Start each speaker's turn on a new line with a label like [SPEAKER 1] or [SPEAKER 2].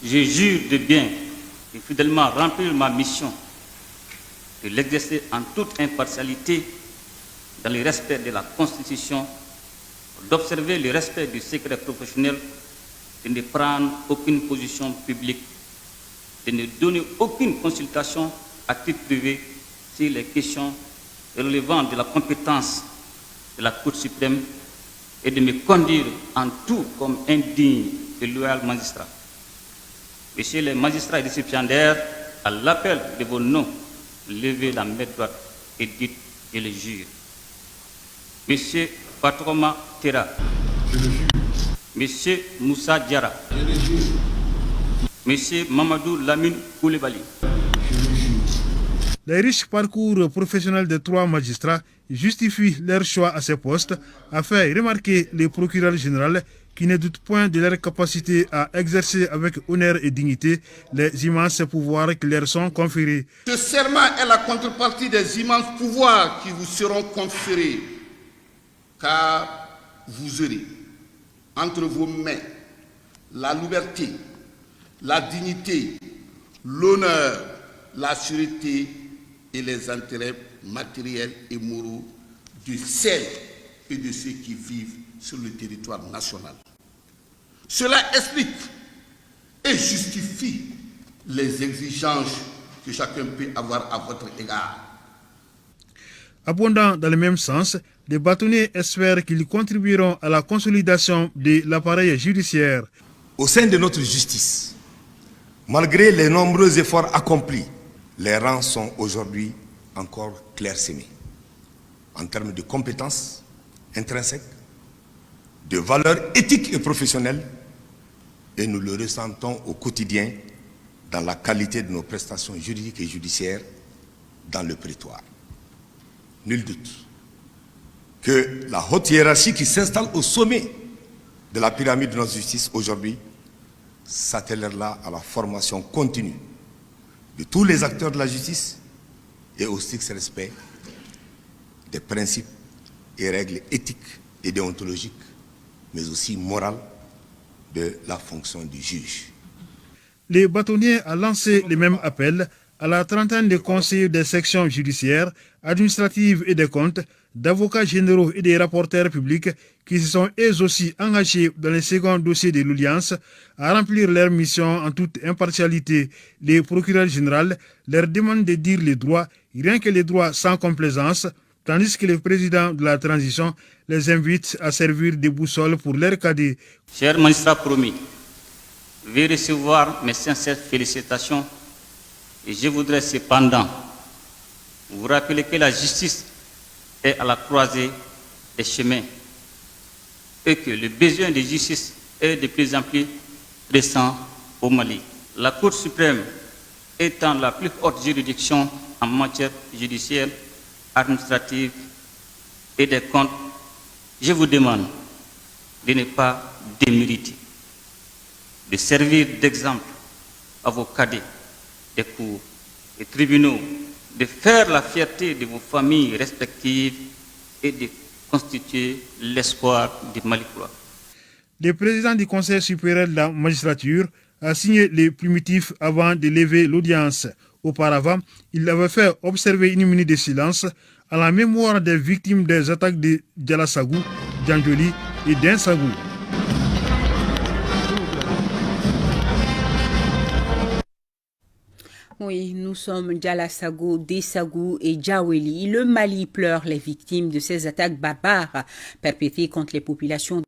[SPEAKER 1] Je jure de bien et fidèlement remplir ma mission, de l'exercer en toute impartialité, dans le respect de la Constitution, d'observer le respect du secret professionnel, de ne prendre aucune position publique, de ne donner aucune consultation à titre privé sur les questions relevant de la compétence de la Cour suprême et de me conduire en tout comme un digne et loyal magistrat. Messieurs les magistrats et récipiendaires, à l'appel de vos noms, levez la main droite et dites « je le jure ». Monsieur Patroma Tera,
[SPEAKER 2] je le jure.
[SPEAKER 1] Monsieur Moussa Diara,
[SPEAKER 2] je le jure.
[SPEAKER 1] Monsieur Mamadou Lamine Koulibaly.
[SPEAKER 3] Les riches parcours professionnels des 3 magistrats justifient leur choix à ces postes, a fait remarquer le procureur général qui ne doute point de leur capacité à exercer avec honneur et dignité les immenses pouvoirs qui leur sont conférés.
[SPEAKER 4] Ce serment est la contrepartie des immenses pouvoirs qui vous seront conférés, car vous aurez entre vos mains la liberté, la dignité, l'honneur, la sûreté et les intérêts matériels et moraux de celles et de ceux qui vivent sur le territoire national. Cela explique et justifie les exigences que chacun peut avoir à votre égard.
[SPEAKER 3] Abondant dans le même sens, les bâtonniers espèrent qu'ils contribueront à la consolidation de l'appareil judiciaire.
[SPEAKER 5] Au sein de notre justice, malgré les nombreux efforts accomplis, les rangs sont aujourd'hui encore clairsemés en termes de compétences intrinsèques, de valeurs éthiques et professionnelles, et nous le ressentons au quotidien dans la qualité de nos prestations juridiques et judiciaires dans le prétoire. Nul doute que la haute hiérarchie qui s'installe au sommet de la pyramide de notre justice aujourd'hui s'attellera à la formation continue de tous les acteurs de la justice et au strict respect des principes et règles éthiques et déontologiques, mais aussi morales, de la fonction du juge.
[SPEAKER 3] Les bâtonniers ont lancé le même appel à la trentaine de conseillers des sections judiciaires, administratives et des comptes, d'avocats généraux et des rapporteurs publics qui se sont eux aussi engagés dans le second dossier de l'audience à remplir leur mission en toute impartialité. Les procureurs généraux leur demandent de dire les droits, rien que les droits sans complaisance, tandis que le président de la transition les invite à servir de boussole pour leur cadet.
[SPEAKER 1] Chers magistrats promis, veuillez recevoir mes sincères félicitations et je voudrais cependant vous rappeler que la justice est à la croisée des chemins et que le besoin de justice est de plus en plus pressant au Mali. La Cour suprême étant la plus haute juridiction en matière judiciaire, administrative et des comptes, je vous demande de ne pas démériter, de servir d'exemple à vos cadets des cours et tribunaux, de faire la fierté de vos familles respectives et de constituer l'espoir du Mali-Croix.
[SPEAKER 3] Le président du Conseil supérieur de la magistrature a signé les primitifs avant de lever l'audience. Auparavant, il avait fait observer une minute de silence à la mémoire des victimes des attaques de Djalassagou, Djandjoli et d'Insagou.
[SPEAKER 6] Oui, nous sommes Djalassagou, Dessagou et Djaweli. Le Mali pleure les victimes de ces attaques barbares perpétrées contre les populations